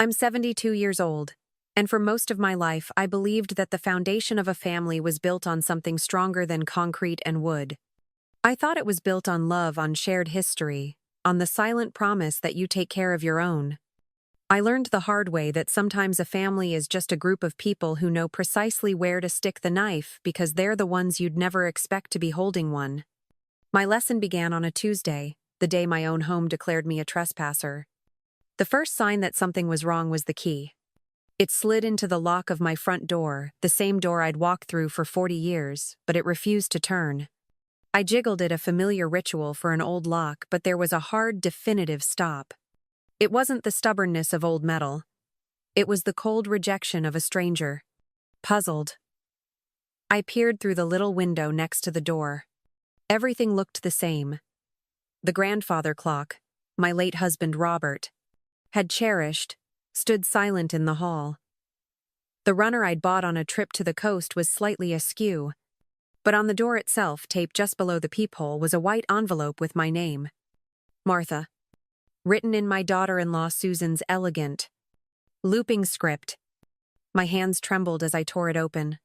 I'm 72 years old, and for most of my life I believed that the foundation of a family was built on something stronger than concrete and wood. I thought it was built on love, on shared history, on the silent promise that you take care of your own. I learned the hard way that sometimes a family is just a group of people who know precisely where to stick the knife because they're the ones you'd never expect to be holding one. My lesson began on a Tuesday, the day my own home declared me a trespasser. The first sign that something was wrong was the key. It slid into the lock of my front door, the same door I'd walked through for 40 years, but it refused to turn. I jiggled it, a familiar ritual for an old lock, but there was a hard, definitive stop. It wasn't the stubbornness of old metal. It was the cold rejection of a stranger. Puzzled, I peered through the little window next to the door. Everything looked the same. The grandfather clock, my late husband Robert had cherished, stood silent in the hall. The runner I'd bought on a trip to the coast was slightly askew, but on the door itself, taped just below the peephole, was a white envelope with my name. Martha. Written in my daughter-in-law Susan's elegant, looping script. My hands trembled as I tore it open.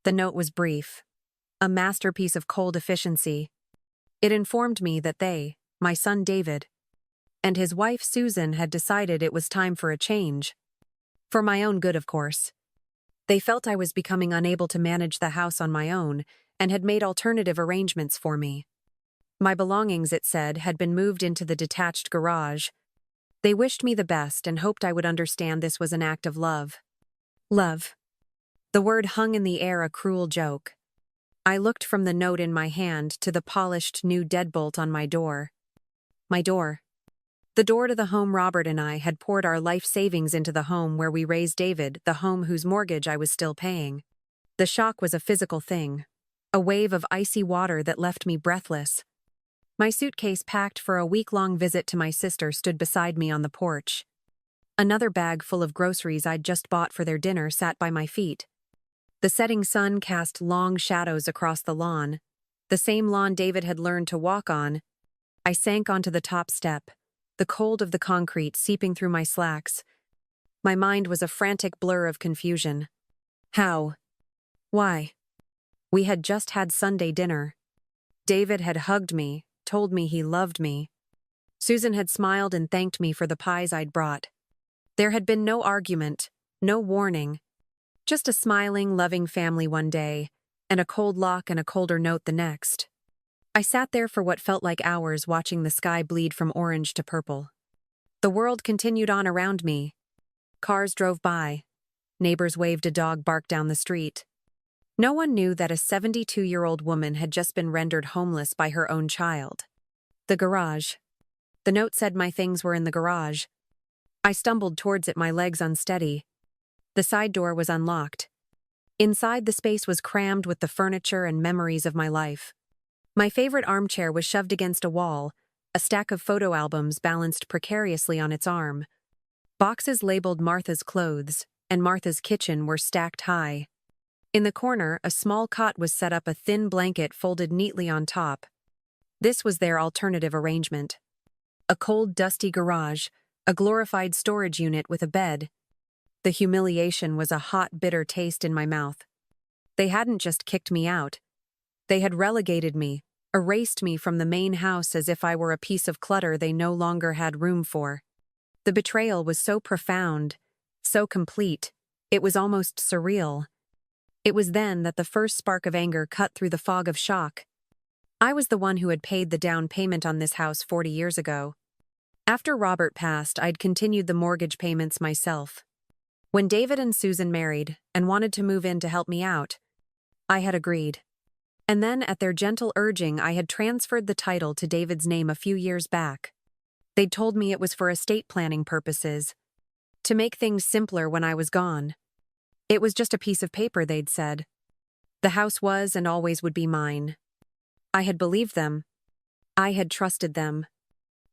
The note was brief, a masterpiece of cold efficiency. It informed me that they, my son David, and his wife Susan, had decided it was time for a change. For my own good, of course. They felt I was becoming unable to manage the house on my own and had made alternative arrangements for me. My belongings, it said, had been moved into the detached garage. They wished me the best and hoped I would understand this was an act of love. Love. The word hung in the air, a cruel joke. I looked from the note in my hand to the polished new deadbolt on my door. My door. The door to the home Robert and I had poured our life savings into, the home where we raised David, the home whose mortgage I was still paying. The shock was a physical thing, a wave of icy water that left me breathless. My suitcase, packed for a week-long visit to my sister, stood beside me on the porch. Another bag full of groceries I'd just bought for their dinner sat by my feet. The setting sun cast long shadows across the lawn, the same lawn David had learned to walk on. I sank onto the top step, the cold of the concrete seeping through my slacks. My mind was a frantic blur of confusion. How? Why? We had just had Sunday dinner. David had hugged me, told me he loved me. Susan had smiled and thanked me for the pies I'd brought. There had been no argument, no warning, just a smiling, loving family one day, and a cold lock and a colder note the next. I sat there for what felt like hours, watching the sky bleed from orange to purple. The world continued on around me. Cars drove by. Neighbors waved, a dog barked down the street. No one knew that a 72-year-old woman had just been rendered homeless by her own child. The garage. The note said my things were in the garage. I stumbled towards it, my legs unsteady. The side door was unlocked. Inside, the space was crammed with the furniture and memories of my life. My favorite armchair was shoved against a wall, a stack of photo albums balanced precariously on its arm. Boxes labeled Martha's clothes and Martha's kitchen were stacked high. In the corner, a small cot was set up, a thin blanket folded neatly on top. This was their alternative arrangement. A cold, dusty garage, a glorified storage unit with a bed. The humiliation was a hot, bitter taste in my mouth. They hadn't just kicked me out. They had relegated me, erased me from the main house as if I were a piece of clutter they no longer had room for. The betrayal was so profound, so complete, it was almost surreal. It was then that the first spark of anger cut through the fog of shock. I was the one who had paid the down payment on this house 40 years ago. After Robert passed, I'd continued the mortgage payments myself. When David and Susan married and wanted to move in to help me out, I had agreed. And then, at their gentle urging, I had transferred the title to David's name a few years back. They'd told me it was for estate planning purposes, to make things simpler when I was gone. It was just a piece of paper, they'd said. The house was and always would be mine. I had believed them. I had trusted them.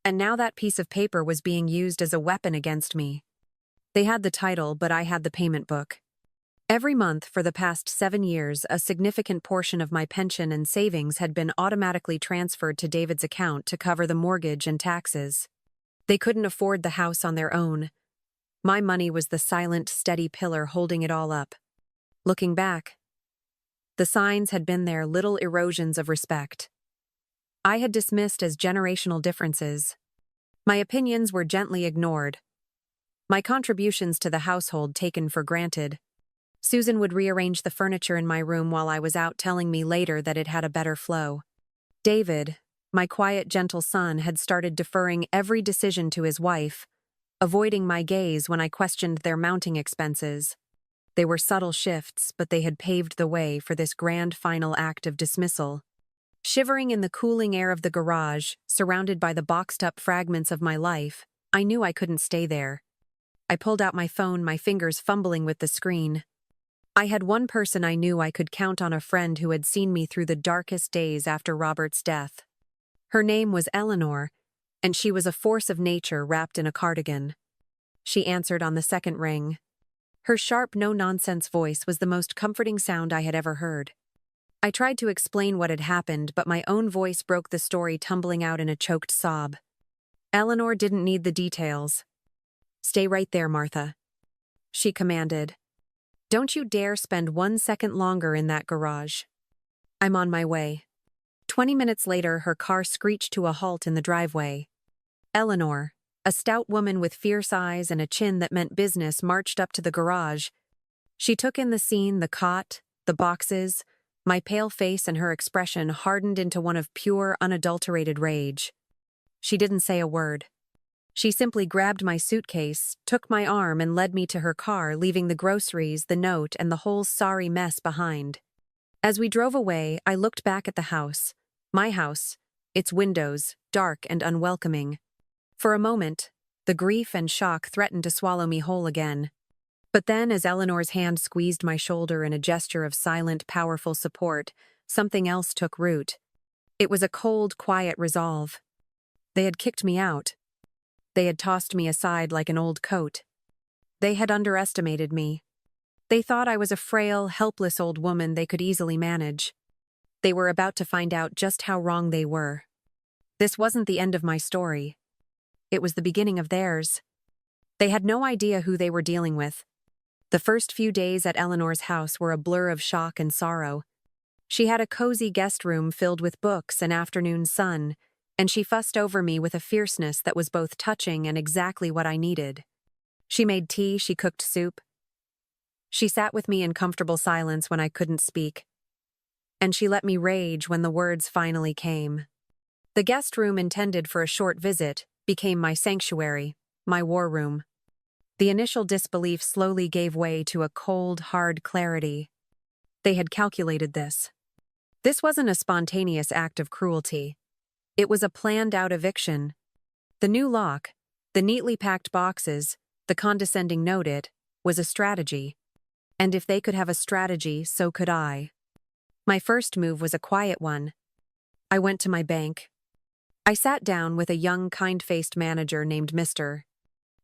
And now that piece of paper was being used as a weapon against me. They had the title, but I had the payment book. Every month for the past 7 years, a significant portion of my pension and savings had been automatically transferred to David's account to cover the mortgage and taxes. They couldn't afford the house on their own. My money was the silent, steady pillar holding it all up. Looking back, the signs had been there, little erosions of respect. I had dismissed as generational differences. My opinions were gently ignored. My contributions to the household taken for granted. Susan would rearrange the furniture in my room while I was out, telling me later that it had a better flow. David, my quiet, gentle son, had started deferring every decision to his wife, avoiding my gaze when I questioned their mounting expenses. They were subtle shifts, but they had paved the way for this grand final act of dismissal. Shivering in the cooling air of the garage, surrounded by the boxed-up fragments of my life, I knew I couldn't stay there. I pulled out my phone, my fingers fumbling with the screen. I had one person I knew I could count on, a friend who had seen me through the darkest days after Robert's death. Her name was Eleanor, and she was a force of nature wrapped in a cardigan. She answered on the second ring. Her sharp, no-nonsense voice was the most comforting sound I had ever heard. I tried to explain what had happened, but my own voice broke the story, tumbling out in a choked sob. Eleanor didn't need the details. "Stay right there, Martha," she commanded. "Don't you dare spend 1 second longer in that garage." "I'm on my way." 20 minutes later, her car screeched to a halt in the driveway. Eleanor, a stout woman with fierce eyes and a chin that meant business, marched up to the garage. She took in the scene, the cot, the boxes. My pale face and her expression hardened into one of pure, unadulterated rage. She didn't say a word. She simply grabbed my suitcase, took my arm, and led me to her car, leaving the groceries, the note, and the whole sorry mess behind. As we drove away, I looked back at the house. My house, its windows, dark and unwelcoming. For a moment, the grief and shock threatened to swallow me whole again. But then, as Eleanor's hand squeezed my shoulder in a gesture of silent, powerful support, something else took root. It was a cold, quiet resolve. They had kicked me out. They had tossed me aside like an old coat. They had underestimated me. They thought I was a frail, helpless old woman they could easily manage. They were about to find out just how wrong they were. This wasn't the end of my story. It was the beginning of theirs. They had no idea who they were dealing with. The first few days at Eleanor's house were a blur of shock and sorrow. She had a cozy guest room filled with books and afternoon sun, and she fussed over me with a fierceness that was both touching and exactly what I needed. She made tea, she cooked soup. She sat with me in comfortable silence when I couldn't speak. And she let me rage when the words finally came. The guest room, intended for a short visit, became my sanctuary, my war room. The initial disbelief slowly gave way to a cold, hard clarity. They had calculated this. This wasn't a spontaneous act of cruelty. It was a planned-out eviction. The new lock, the neatly packed boxes, the condescending note, it was a strategy. And if they could have a strategy, so could I. My first move was a quiet one. I went to my bank. I sat down with a young, kind-faced manager named Mr.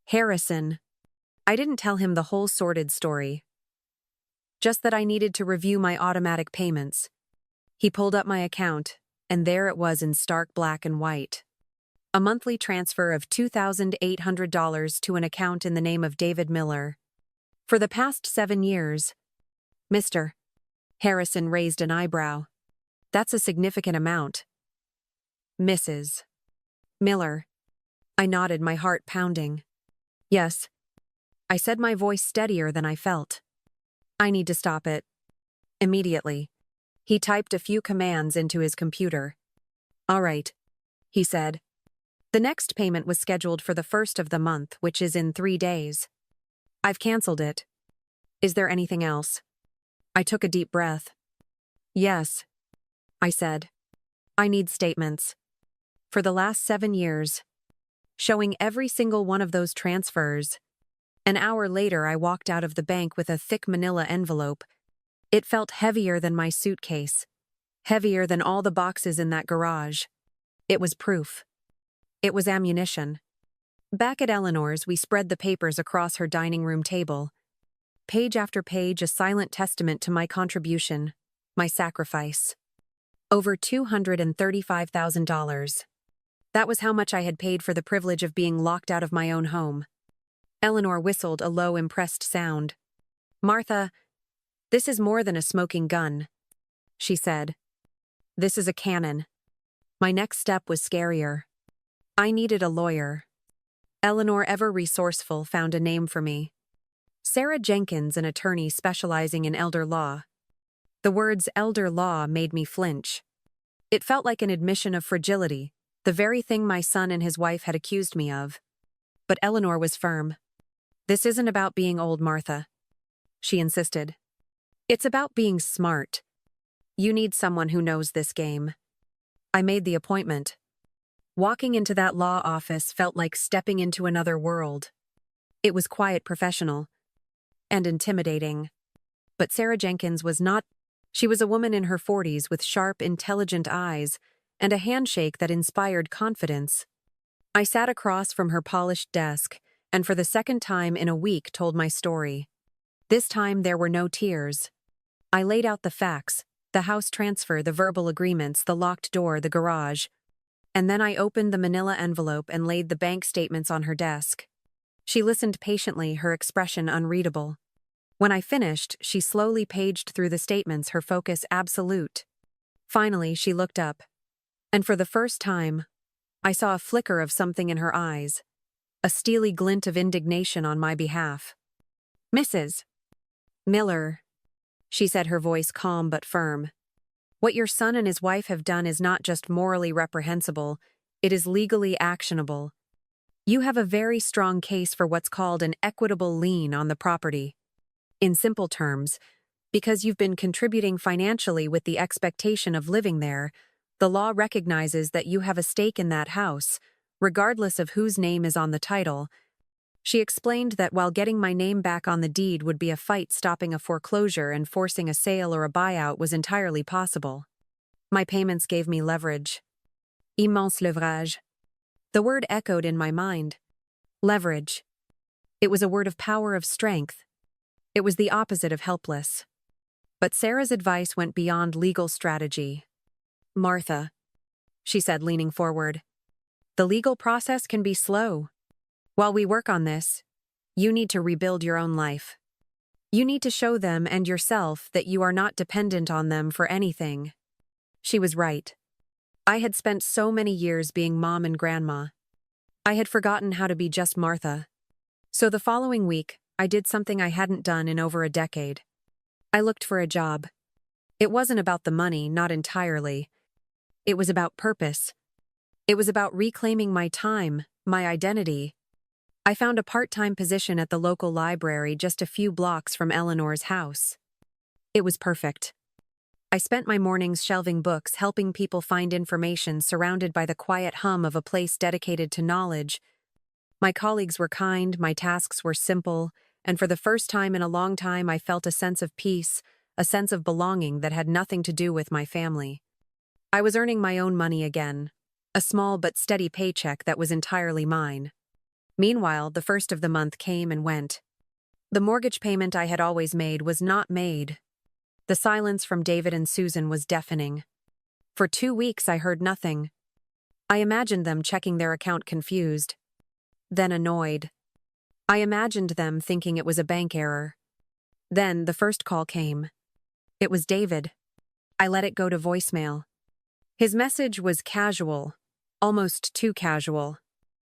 Harrison. I didn't tell him the whole sordid story. Just that I needed to review my automatic payments. He pulled up my account, and there it was in stark black and white. A monthly transfer of $2,800 to an account in the name of David Miller. For the past 7 years. Mr. Harrison raised an eyebrow. That's a significant amount. Mrs. Miller. I nodded, my heart pounding. Yes. I said, my voice steadier than I felt. I need to stop it. Immediately. He typed a few commands into his computer. All right, he said. The next payment was scheduled for the 1st of the month, which is in 3 days. I've canceled it. Is there anything else? I took a deep breath. Yes, I said. I need statements. For the last 7 years. Showing every single one of those transfers. An hour later, I walked out of the bank with a thick manila envelope. It felt heavier than my suitcase. Heavier than all the boxes in that garage. It was proof. It was ammunition. Back at Eleanor's, we spread the papers across her dining room table. Page after page, a silent testament to my contribution, my sacrifice. Over $235,000. That was how much I had paid for the privilege of being locked out of my own home. Eleanor whistled a low, impressed sound. Martha, this is more than a smoking gun, she said. This is a cannon. My next step was scarier. I needed a lawyer. Eleanor, ever resourceful, found a name for me. Sarah Jenkins, an attorney specializing in elder law. The words elder law made me flinch. It felt like an admission of fragility, the very thing my son and his wife had accused me of. But Eleanor was firm. This isn't about being old, Martha, she insisted. It's about being smart. You need someone who knows this game. I made the appointment. Walking into that law office felt like stepping into another world. It was quiet, professional, and intimidating. But Sarah Jenkins was not. She was a woman in her 40s with sharp, intelligent eyes and a handshake that inspired confidence. I sat across from her polished desk and for the second time in a week told my story. This time there were no tears. I laid out the facts, the house transfer, the verbal agreements, the locked door, the garage. And then I opened the manila envelope and laid the bank statements on her desk. She listened patiently, her expression unreadable. When I finished, she slowly paged through the statements, her focus absolute. Finally, she looked up. And for the first time, I saw a flicker of something in her eyes, a steely glint of indignation on my behalf. Mrs. Miller, she said, her voice calm but firm. What your son and his wife have done is not just morally reprehensible, it is legally actionable. You have a very strong case for what's called an equitable lien on the property. In simple terms, because you've been contributing financially with the expectation of living there, the law recognizes that you have a stake in that house, regardless of whose name is on the title. She explained that while getting my name back on the deed would be a fight, stopping a foreclosure and forcing a sale or a buyout was entirely possible. My payments gave me leverage. Immense leverage. The word echoed in my mind. Leverage. It was a word of power, of strength. It was the opposite of helpless. But Sarah's advice went beyond legal strategy. Martha, she said, leaning forward, the legal process can be slow. While we work on this, you need to rebuild your own life. You need to show them and yourself that you are not dependent on them for anything. She was right. I had spent so many years being mom and grandma. I had forgotten how to be just Martha. So the following week, I did something I hadn't done in over a decade. I looked for a job. It wasn't about the money, not entirely. It was about purpose. It was about reclaiming my time, my identity. I found a part-time position at the local library just a few blocks from Eleanor's house. It was perfect. I spent my mornings shelving books, helping people find information, surrounded by the quiet hum of a place dedicated to knowledge. My colleagues were kind, my tasks were simple, and for the first time in a long time I felt a sense of peace, a sense of belonging that had nothing to do with my family. I was earning my own money again, a small but steady paycheck that was entirely mine. Meanwhile, the first of the month came and went. The mortgage payment I had always made was not made. The silence from David and Susan was deafening. For 2 weeks I heard nothing. I imagined them checking their account, confused, then annoyed. I imagined them thinking it was a bank error. Then the first call came. It was David. I let it go to voicemail. His message was casual, almost too casual.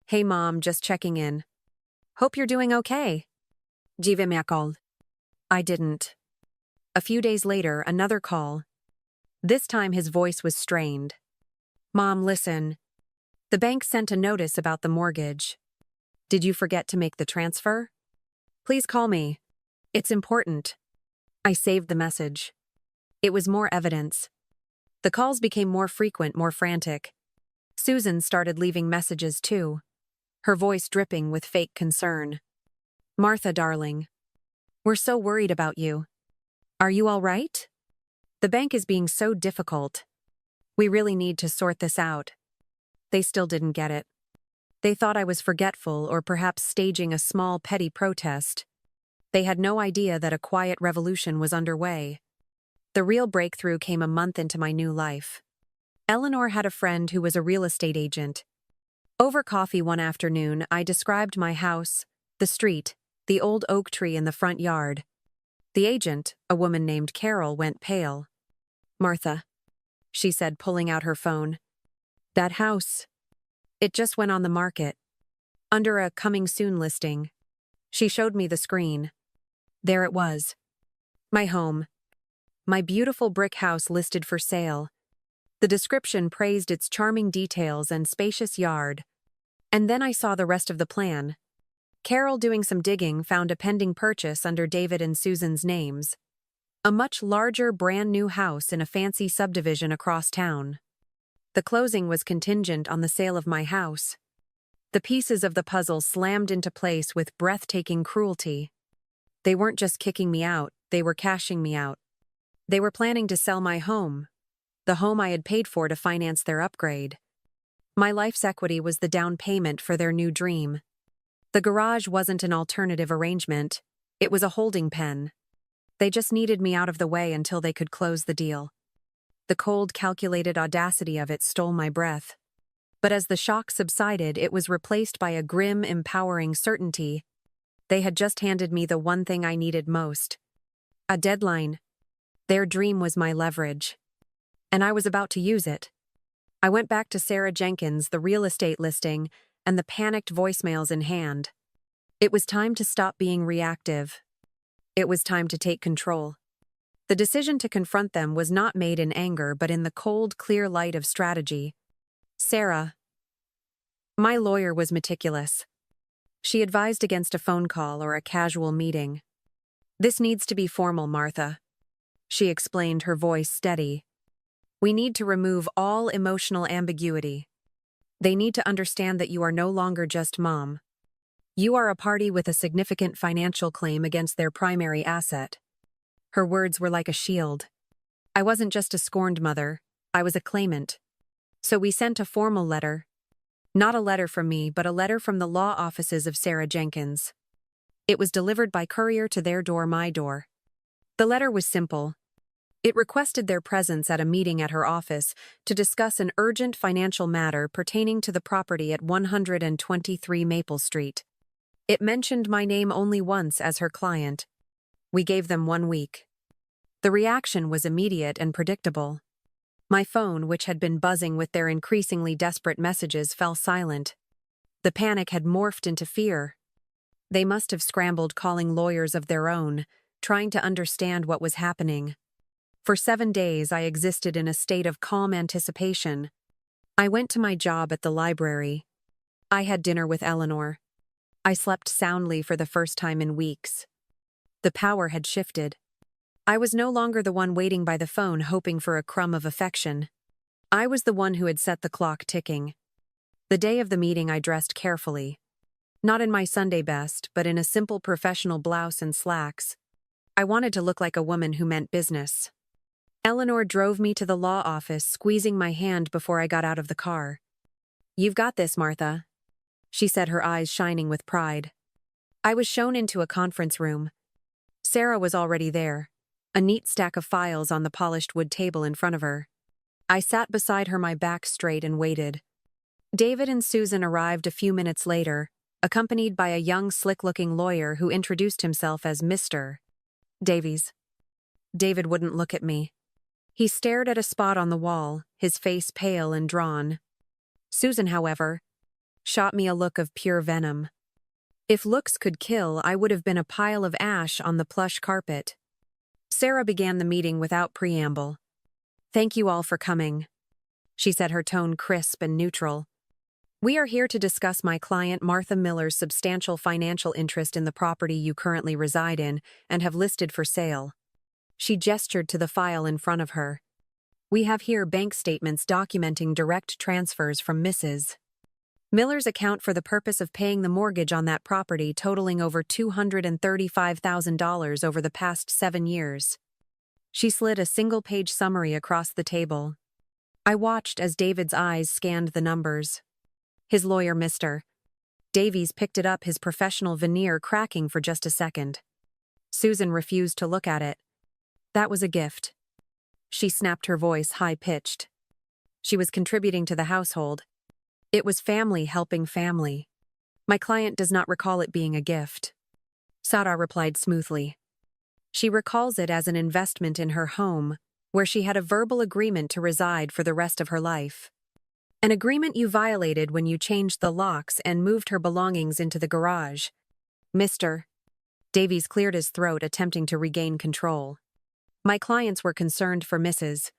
Hey mom, just checking in. Hope you're doing okay. Je vais m'accorde. I didn't. A few days later, another call. This time his voice was strained. Mom, listen. The bank sent a notice about the mortgage. Did you forget to make the transfer? Please call me. It's important. I saved the message. It was more evidence. The calls became more frequent, more frantic. Susan started leaving messages too, her voice dripping with fake concern. Martha, darling. We're so worried about you. Are you all right? The bank is being so difficult. We really need to sort this out. They still didn't get it. They thought I was forgetful or perhaps staging a small petty protest. They had no idea that a quiet revolution was underway. The real breakthrough came a month into my new life. Eleanor had a friend who was a real estate agent. Over coffee one afternoon, I described my house, The street, the old oak tree in the front yard. The agent, a woman named Carol, went pale. "Martha," she said, pulling out her phone. "That house. It just went on the market. Under a coming soon listing." She showed me the screen. There it was. My home. My beautiful brick house listed for sale. The description praised its charming details and spacious yard. And then I saw the rest of the plan. Carol, doing some digging, found a pending purchase under David and Susan's names. A much larger, brand-new house in a fancy subdivision across town. The closing was contingent on the sale of my house. The pieces of the puzzle slammed into place with breathtaking cruelty. They weren't just kicking me out, they were cashing me out. They were planning to sell my home, the home I had paid for to finance their upgrade. My life's equity was the down payment for their new dream. The garage wasn't an alternative arrangement, it was a holding pen. They just needed me out of the way until they could close the deal. The cold, calculated audacity of it stole my breath. But as the shock subsided, it was replaced by a grim, empowering certainty. They had just handed me the one thing I needed most. A deadline. Their dream was my leverage. And I was about to use it. I went back to Sarah Jenkins, the real estate listing, and the panicked voicemails in hand. It was time to stop being reactive. It was time to take control. The decision to confront them was not made in anger, but in the cold, clear light of strategy. Sarah. My lawyer was meticulous. She advised against a phone call or a casual meeting. "This needs to be formal, Martha," she explained, her voice steady. "We need to remove all emotional ambiguity. They need to understand that you are no longer just mom. You are a party with a significant financial claim against their primary asset." Her words were like a shield. I wasn't just a scorned mother, I was a claimant. So we sent a formal letter. Not a letter from me, but a letter from the law offices of Sarah Jenkins. It was delivered by courier to their door, my door. The letter was simple. It requested their presence at a meeting at her office to discuss an urgent financial matter pertaining to the property at 123 Maple Street. It mentioned my name only once as her client. We gave them 1 week. The reaction was immediate and predictable. My phone, which had been buzzing with their increasingly desperate messages, fell silent. The panic had morphed into fear. They must have scrambled, calling lawyers of their own, trying to understand what was happening. For 7 days, I existed in a state of calm anticipation. I went to my job at the library. I had dinner with Eleanor. I slept soundly for the first time in weeks. The power had shifted. I was no longer the one waiting by the phone hoping for a crumb of affection. I was the one who had set the clock ticking. The day of the meeting, I dressed carefully. Not in my Sunday best, but in a simple professional blouse and slacks. I wanted to look like a woman who meant business. Eleanor drove me to the law office, squeezing my hand before I got out of the car. "You've got this, Martha," she said, her eyes shining with pride. I was shown into a conference room. Sarah was already there, a neat stack of files on the polished wood table in front of her. I sat beside her, my back straight, and waited. David and Susan arrived a few minutes later, accompanied by a young, slick-looking lawyer who introduced himself as Mr. Davies. David wouldn't look at me. He stared at a spot on the wall, his face pale and drawn. Susan, however, shot me a look of pure venom. If looks could kill, I would have been a pile of ash on the plush carpet. Sarah began the meeting without preamble. "Thank you all for coming," she said, her tone crisp and neutral. "We are here to discuss my client Martha Miller's substantial financial interest in the property you currently reside in and have listed for sale." She gestured to the file in front of her. "We have here bank statements documenting direct transfers from Mrs. Miller's account for the purpose of paying the mortgage on that property, totaling over $235,000 over the past 7 years. She slid a single-page summary across the table. I watched as David's eyes scanned the numbers. His lawyer, Mr. Davies, picked it up, his professional veneer cracking for just a second. Susan refused to look at it. That was a gift. She snapped, her voice high-pitched. She was contributing to the household. It was family helping family. My client does not recall it being a gift. Sarah replied smoothly. She recalls it as an investment in her home, where she had a verbal agreement to reside for the rest of her life. An agreement you violated when you changed the locks and moved her belongings into the garage. Mr. Davies cleared his throat, attempting to regain control. My clients were concerned for Mrs.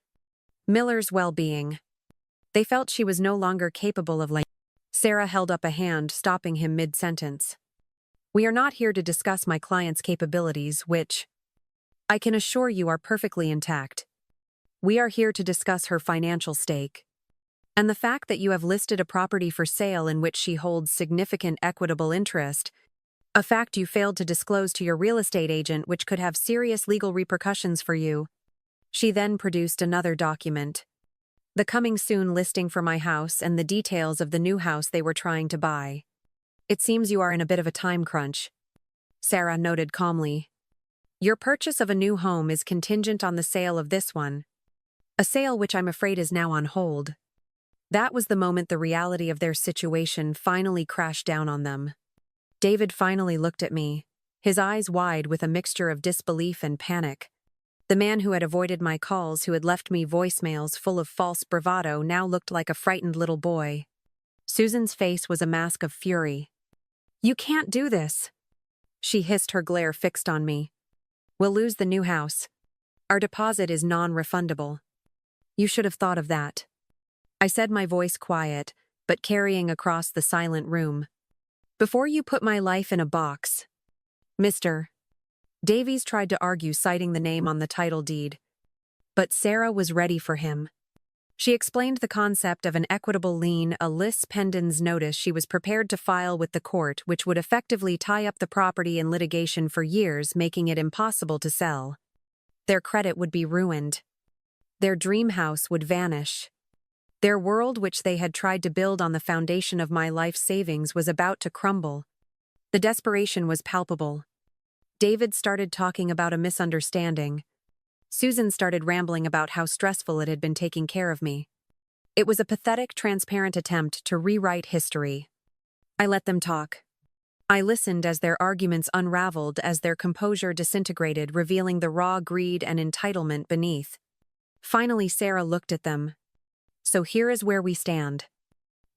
Miller's well-being. They felt she was no longer capable of Sarah held up a hand, stopping him mid-sentence. We are not here to discuss my client's capabilities, which, I can assure you, are perfectly intact. We are here to discuss her financial stake. And the fact that you have listed a property for sale in which she holds significant equitable interest, a fact you failed to disclose to your real estate agent, which could have serious legal repercussions for you. She then produced another document. The coming soon listing for my house and the details of the new house they were trying to buy. It seems you are in a bit of a time crunch. Sarah noted calmly. Your purchase of a new home is contingent on the sale of this one. A sale which I'm afraid is now on hold. That was the moment the reality of their situation finally crashed down on them. David finally looked at me, his eyes wide with a mixture of disbelief and panic. The man who had avoided my calls, who had left me voicemails full of false bravado, now looked like a frightened little boy. Susan's face was a mask of fury. You can't do this, she hissed, her glare fixed on me. We'll lose the new house. Our deposit is non-refundable. You should have thought of that. I said, my voice quiet, but carrying across the silent room. Before you put my life in a box. Mr. Davies tried to argue, citing the name on the title deed. But Sarah was ready for him. She explained the concept of an equitable lien, a lis pendens notice she was prepared to file with the court, which would effectively tie up the property in litigation for years, making it impossible to sell. Their credit would be ruined. Their dream house would vanish. Their world, which they had tried to build on the foundation of my life savings, was about to crumble. The desperation was palpable. David started talking about a misunderstanding. Susan started rambling about how stressful it had been taking care of me. It was a pathetic, transparent attempt to rewrite history. I let them talk. I listened as their arguments unraveled, as their composure disintegrated, revealing the raw greed and entitlement beneath. Finally, Sarah looked at them. So here is where we stand.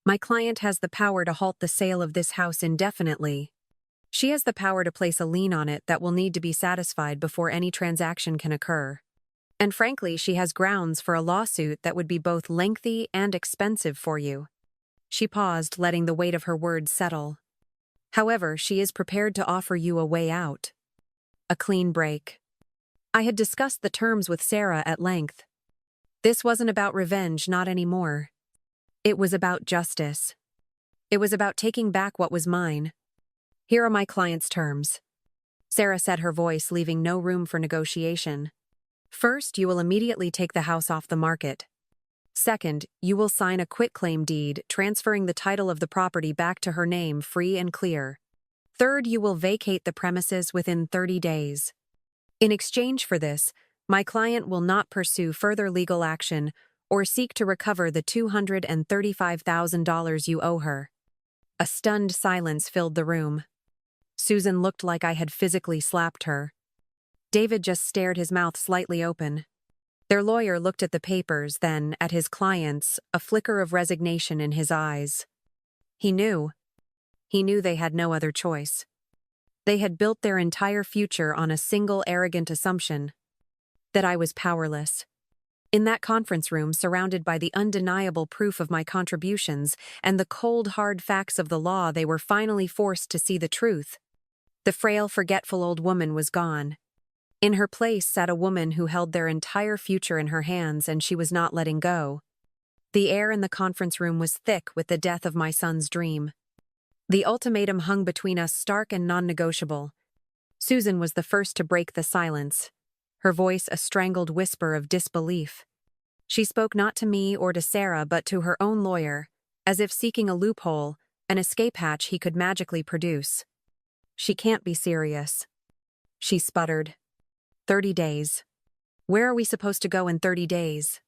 My client has the power to halt the sale of this house indefinitely. She has the power to place a lien on it that will need to be satisfied before any transaction can occur. And frankly, she has grounds for a lawsuit that would be both lengthy and expensive for you. She paused, letting the weight of her words settle. However, she is prepared to offer you a way out. A clean break. I had discussed the terms with Sarah at length. This wasn't about revenge, not anymore. It was about justice. It was about taking back what was mine. Here are my client's terms. Sarah said, her voice leaving no room for negotiation. First, you will immediately take the house off the market. Second, you will sign a quitclaim deed, transferring the title of the property back to her name, free and clear. Third, you will vacate the premises within 30 days. In exchange for this, my client will not pursue further legal action or seek to recover the $235,000 you owe her. A stunned silence filled the room. Susan looked like I had physically slapped her. David just stared, his mouth slightly open. Their lawyer looked at the papers, then at his clients, a flicker of resignation in his eyes. He knew. He knew they had no other choice. They had built their entire future on a single arrogant assumption: that I was powerless. In that conference room, surrounded by the undeniable proof of my contributions and the cold, hard facts of the law, they were finally forced to see the truth. The frail, forgetful old woman was gone. In her place sat a woman who held their entire future in her hands, and she was not letting go. The air in the conference room was thick with the death of my son's dream. The ultimatum hung between us, stark and non-negotiable. Susan was the first to break the silence, her voice a strangled whisper of disbelief. She spoke not to me or to Sarah, but to her own lawyer, as if seeking a loophole, an escape hatch he could magically produce. She can't be serious, she sputtered. 30 days. Where are we supposed to go in 30 days?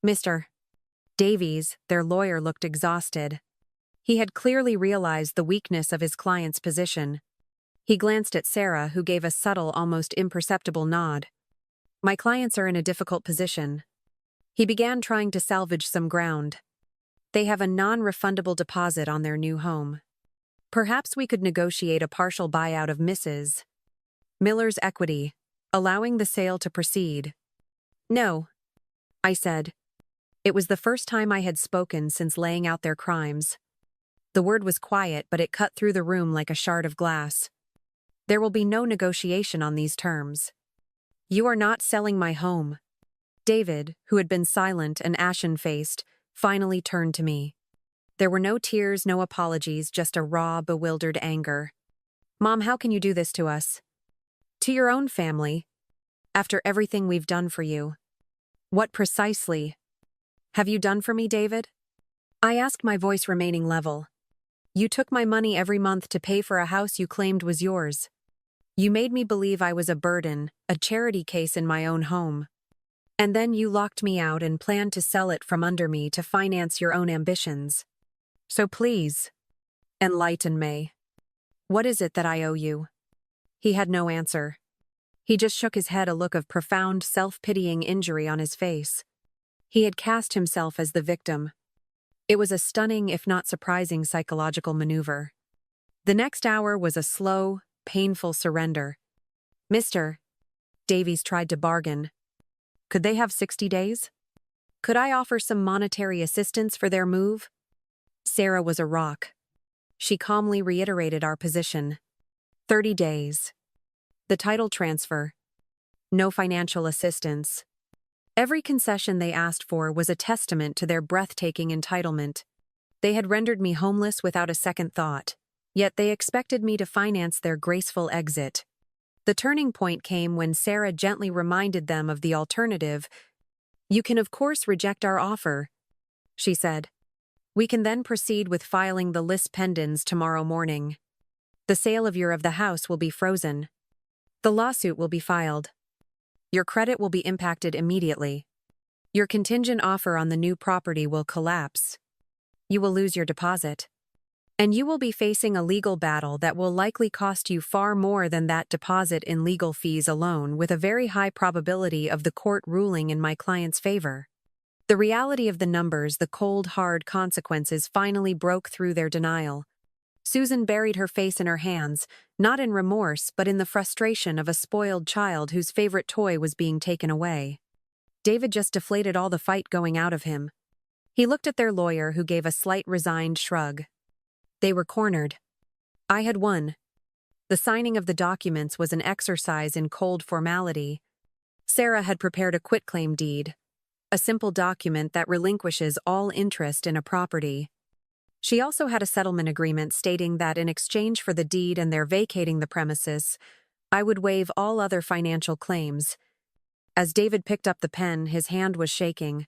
Mr. Davies, their lawyer, looked exhausted. He had clearly realized the weakness of his client's position. He glanced at Sarah, who gave a subtle, almost imperceptible nod. My clients are in a difficult position. He began trying to salvage some ground. They have a non-refundable deposit on their new home. Perhaps we could negotiate a partial buyout of Mrs. Miller's equity, allowing the sale to proceed. No, I said. It was the first time I had spoken since laying out their crimes. The word was quiet, but it cut through the room like a shard of glass. There will be no negotiation on these terms. You are not selling my home. David, who had been silent and ashen-faced, finally turned to me. There were no tears, no apologies, just a raw, bewildered anger. Mom, how can you do this to us? To your own family. After everything we've done for you. What precisely have you done for me, David? I asked, my voice remaining level. You took my money every month to pay for a house you claimed was yours. You made me believe I was a burden, a charity case in my own home. And then you locked me out and planned to sell it from under me to finance your own ambitions. So please, enlighten me. What is it that I owe you? He had no answer. He just shook his head, a look of profound, self-pitying injury on his face. He had cast himself as the victim. It was a stunning, if not surprising, psychological maneuver. The next hour was a slow, painful surrender. Mr. Davies tried to bargain. Could they have 60 days? Could I offer some monetary assistance for their move? Sarah was a rock. She calmly reiterated our position. 30 days. The title transfer. No financial assistance. Every concession they asked for was a testament to their breathtaking entitlement. They had rendered me homeless without a second thought, yet they expected me to finance their graceful exit. The turning point came when Sarah gently reminded them of the alternative. You can of course reject our offer, she said. We can then proceed with filing the lis pendens tomorrow morning. The sale of the house will be frozen. The lawsuit will be filed. Your credit will be impacted immediately. Your contingent offer on the new property will collapse. You will lose your deposit. And you will be facing a legal battle that will likely cost you far more than that deposit in legal fees alone, with a very high probability of the court ruling in my client's favor. The reality of the numbers, the cold, hard consequences, finally broke through their denial. Susan buried her face in her hands, not in remorse but in the frustration of a spoiled child whose favorite toy was being taken away. David just deflated all the fight going out of him. He looked at their lawyer, who gave a slight resigned shrug. They were cornered. I had won. The signing of the documents was an exercise in cold formality. Sarah had prepared a quitclaim deed, a simple document that relinquishes all interest in a property. She also had a settlement agreement stating that in exchange for the deed and their vacating the premises, I would waive all other financial claims. As David picked up the pen, his hand was shaking.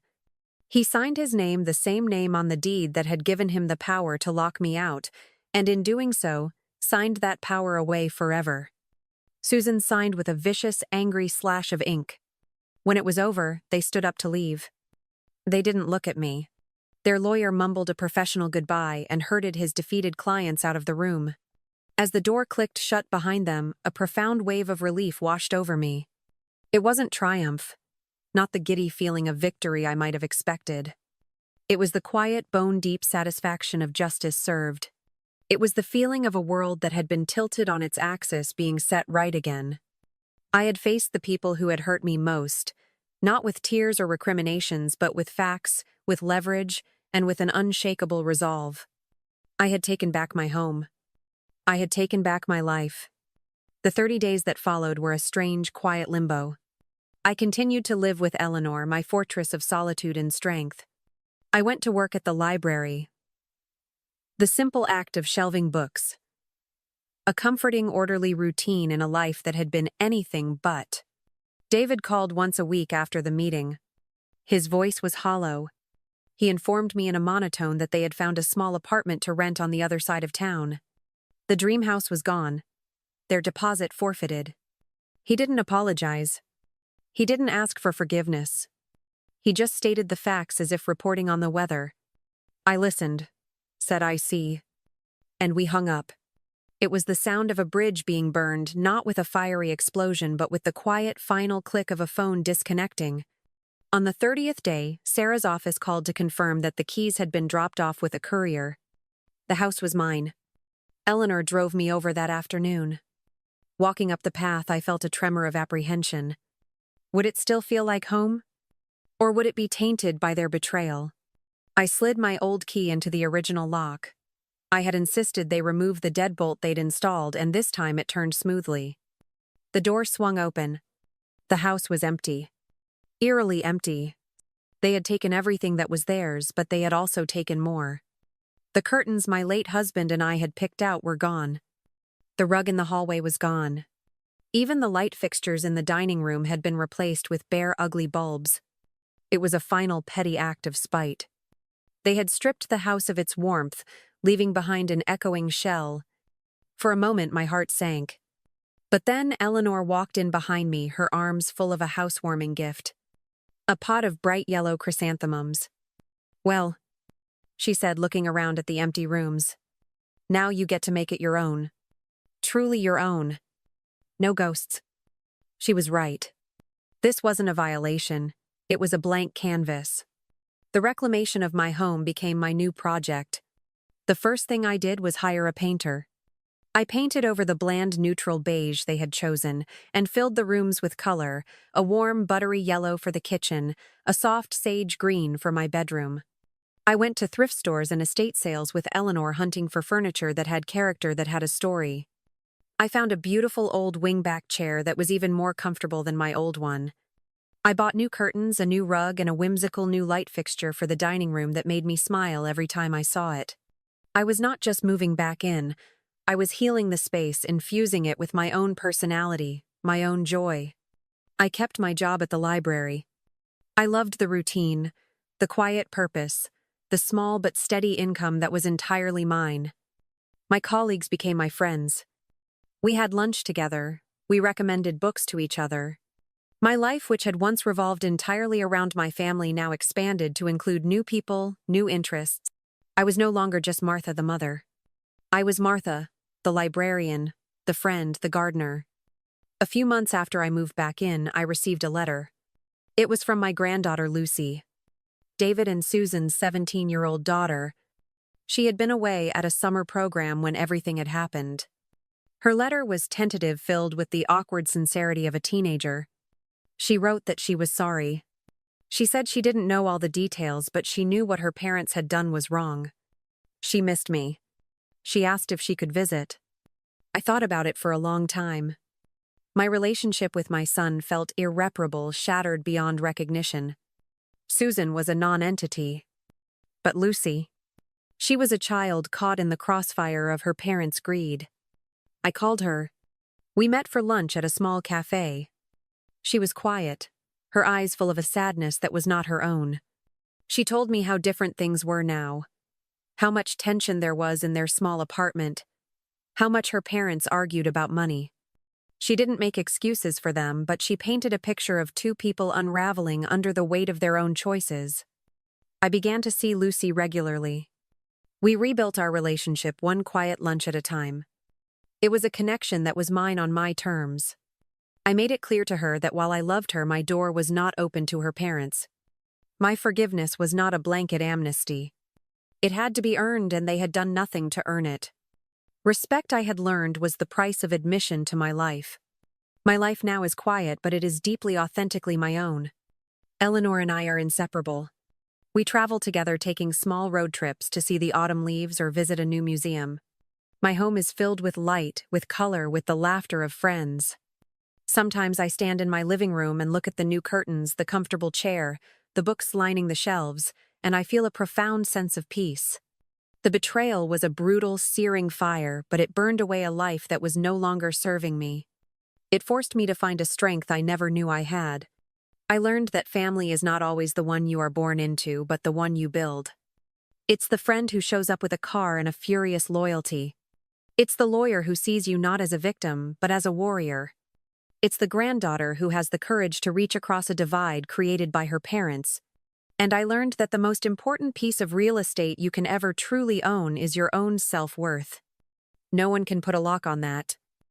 He signed his name, the same name on the deed that had given him the power to lock me out, and in doing so, signed that power away forever. Susan signed with a vicious, angry slash of ink. When it was over, they stood up to leave. They didn't look at me. Their lawyer mumbled a professional goodbye and herded his defeated clients out of the room. As the door clicked shut behind them, a profound wave of relief washed over me. It wasn't triumph, not the giddy feeling of victory I might have expected. It was the quiet, bone-deep satisfaction of justice served. It was the feeling of a world that had been tilted on its axis being set right again. I had faced the people who had hurt me most, not with tears or recriminations, but with facts, with leverage, and with an unshakable resolve. I had taken back my home. I had taken back my life. The 30 days that followed were a strange, quiet limbo. I continued to live with Eleanor, my fortress of solitude and strength. I went to work at the library. The simple act of shelving books. A comforting, orderly routine in a life that had been anything but. David called once a week after the meeting. His voice was hollow. He informed me in a monotone that they had found a small apartment to rent on the other side of town. The dream house was gone. Their deposit forfeited. He didn't apologize. He didn't ask for forgiveness. He just stated the facts as if reporting on the weather. I listened. said I see. And we hung up. It was the sound of a bridge being burned, not with a fiery explosion, but with the quiet, final click of a phone disconnecting. On the 30th day, Sarah's office called to confirm that the keys had been dropped off with a courier. The house was mine. Eleanor drove me over that afternoon. Walking up the path, I felt a tremor of apprehension. Would it still feel like home? Or would it be tainted by their betrayal? I slid my old key into the original lock. I had insisted they remove the deadbolt they'd installed, and this time it turned smoothly. The door swung open. The house was empty. Eerily empty. They had taken everything that was theirs, but they had also taken more. The curtains my late husband and I had picked out were gone. The rug in the hallway was gone. Even the light fixtures in the dining room had been replaced with bare, ugly bulbs. It was a final petty act of spite. They had stripped the house of its warmth, leaving behind an echoing shell. For a moment, my heart sank. But then Eleanor walked in behind me, her arms full of a housewarming gift. A pot of bright yellow chrysanthemums. "Well," she said, looking around at the empty rooms. "Now you get to make it your own. Truly your own. No ghosts." She was right. This wasn't a violation. It was a blank canvas. The reclamation of my home became my new project. The first thing I did was hire a painter. I painted over the bland neutral beige they had chosen and filled the rooms with color, a warm buttery yellow for the kitchen, a soft sage green for my bedroom. I went to thrift stores and estate sales with Eleanor, hunting for furniture that had character, that had a story. I found a beautiful old wingback chair that was even more comfortable than my old one. I bought new curtains, a new rug, and a whimsical new light fixture for the dining room that made me smile every time I saw it. I was not just moving back in. I was healing the space, infusing it with my own personality, my own joy. I kept my job at the library. I loved the routine, the quiet purpose, the small but steady income that was entirely mine. My colleagues became my friends. We had lunch together. We recommended books to each other. My life, which had once revolved entirely around my family, now expanded to include new people, new interests. I was no longer just Martha the mother. I was Martha, the librarian, the friend, the gardener. A few months after I moved back in, I received a letter. It was from my granddaughter Lucy, David and Susan's 17-year-old daughter. She had been away at a summer program when everything had happened. Her letter was tentative, filled with the awkward sincerity of a teenager. She wrote that she was sorry. She said she didn't know all the details, but she knew what her parents had done was wrong. She missed me. She asked if she could visit. I thought about it for a long time. My relationship with my son felt irreparable, shattered beyond recognition. Susan was a non-entity. But Lucy, she was a child caught in the crossfire of her parents' greed. I called her. We met for lunch at a small cafe. She was quiet, her eyes full of a sadness that was not her own. She told me how different things were now, how much tension there was in their small apartment, how much her parents argued about money. She didn't make excuses for them, but she painted a picture of two people unraveling under the weight of their own choices. I began to see Lucy regularly. We rebuilt our relationship, one quiet lunch at a time. It was a connection that was mine on my terms. I made it clear to her that while I loved her, my door was not open to her parents. My forgiveness was not a blanket amnesty. It had to be earned, and they had done nothing to earn it. Respect, I had learned, was the price of admission to my life. My life now is quiet, but it is deeply authentically my own. Eleanor and I are inseparable. We travel together, taking small road trips to see the autumn leaves or visit a new museum. My home is filled with light, with color, with the laughter of friends. Sometimes I stand in my living room and look at the new curtains, the comfortable chair, the books lining the shelves, and I feel a profound sense of peace. The betrayal was a brutal, searing fire, but it burned away a life that was no longer serving me. It forced me to find a strength I never knew I had. I learned that family is not always the one you are born into, but the one you build. It's the friend who shows up with a car and a furious loyalty. It's the lawyer who sees you not as a victim, but as a warrior. It's the granddaughter who has the courage to reach across a divide created by her parents. And I learned that the most important piece of real estate you can ever truly own is your own self-worth. No one can put a lock on that.